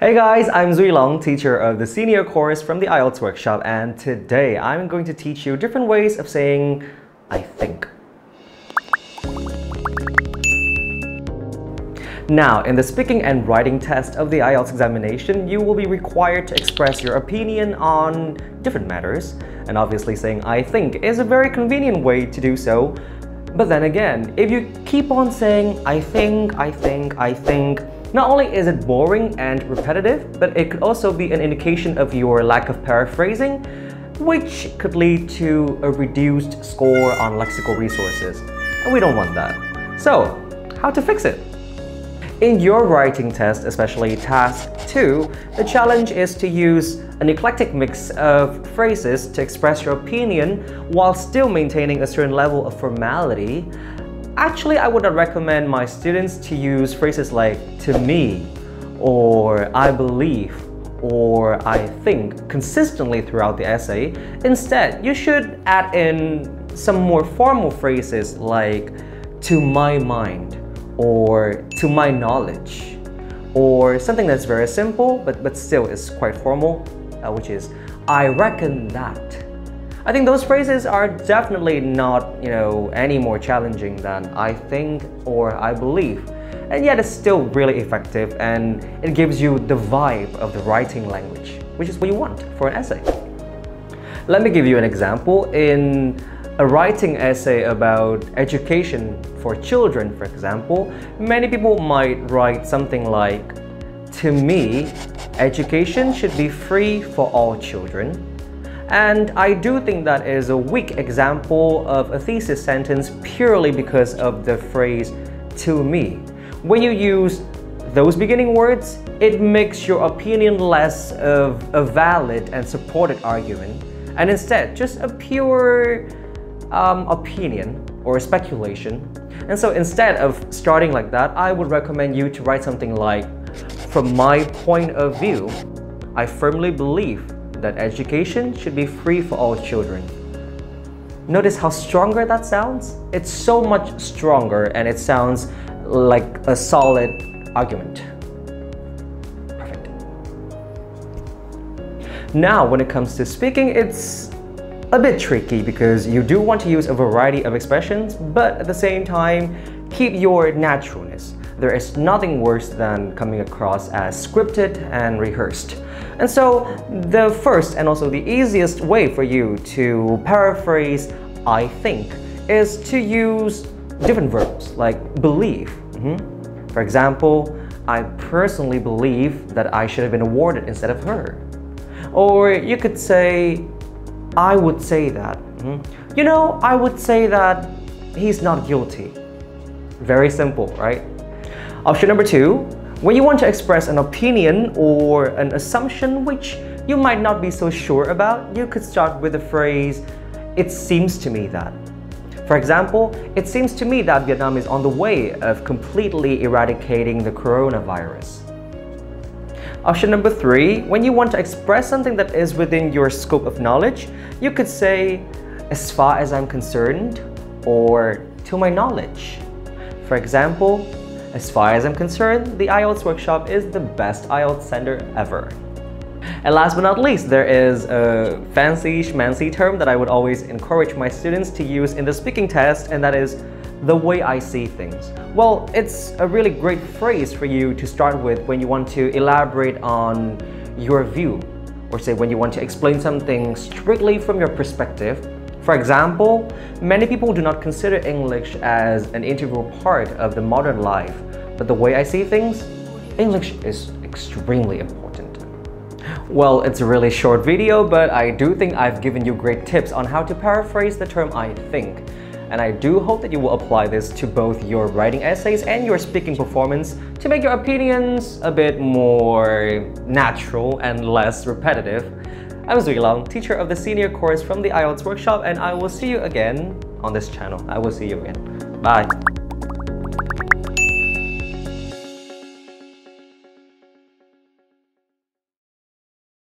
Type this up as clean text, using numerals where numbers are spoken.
Hey guys, I'm Duy Long, teacher of the senior course from the IELTS workshop, and today I'm going to teach you different ways of saying I think. Now, in the speaking and writing test of the IELTS examination, you will be required to express your opinion on different matters, and obviously saying I think is a very convenient way to do so. But then again, if you keep on saying I think, not only is it boring and repetitive, but it could also be an indication of your lack of paraphrasing, which could lead to a reduced score on lexical resources. And we don't want that. So, how to fix it? In your writing test, especially task 2, the challenge is to use an eclectic mix of phrases to express your opinion while still maintaining a certain level of formality. Actually, I would not recommend my students to use phrases like to me, or I believe, or I think consistently throughout the essay. Instead, you should add in some more formal phrases like to my mind, or to my knowledge, or something that's very simple but still is quite formal, which is I reckon that. I think those phrases are definitely not, any more challenging than I think or I believe. And yet it's still really effective, and it gives you the vibe of the writing language, which is what you want for an essay. Let me give you an example. In a writing essay about education for children, for example, many people might write something like, to me, education should be free for all children. And I do think that is a weak example of a thesis sentence purely because of the phrase to me. When you use those beginning words, it makes your opinion less of a valid and supported argument, and instead just a pure opinion or speculation. And so instead of starting like that, I would recommend you to write something like, from my point of view, I firmly believe that education should be free for all children. Notice how stronger that sounds? It's so much stronger, and it sounds like a solid argument. Perfect. Now, when it comes to speaking, it's a bit tricky because you do want to use a variety of expressions, but at the same time, keep your naturalness. There is nothing worse than coming across as scripted and rehearsed. And so the first and also the easiest way for you to paraphrase I think is to use different verbs like believe. For example, I personally believe that I should have been awarded instead of her. Or you could say, I would say that. I would say that he's not guilty. Very simple, right? Option number 2, when you want to express an opinion or an assumption which you might not be so sure about, you could start with the phrase, it seems to me that. For example, it seems to me that Vietnam is on the way of completely eradicating the coronavirus. Option number 3, when you want to express something that is within your scope of knowledge, you could say, as far as I'm concerned, or to my knowledge. For example, as far as I'm concerned, the IELTS workshop is the best IELTS center ever. And last but not least, there is a fancy schmancy term that I would always encourage my students to use in the speaking test, and that is the way I see things. Well, it's a really great phrase for you to start with when you want to elaborate on your view, or say when you want to explain something strictly from your perspective. For example, many people do not consider English as an integral part of the modern life, but the way I see things, English is extremely important. Well, it's a really short video, but I do think I've given you great tips on how to paraphrase the term I think. And I do hope that you will apply this to both your writing essays and your speaking performance to make your opinions a bit more natural and less repetitive. I'm Duy Long, teacher of the senior course from the IELTS workshop, and I will see you again on this channel. I will see you again. Bye.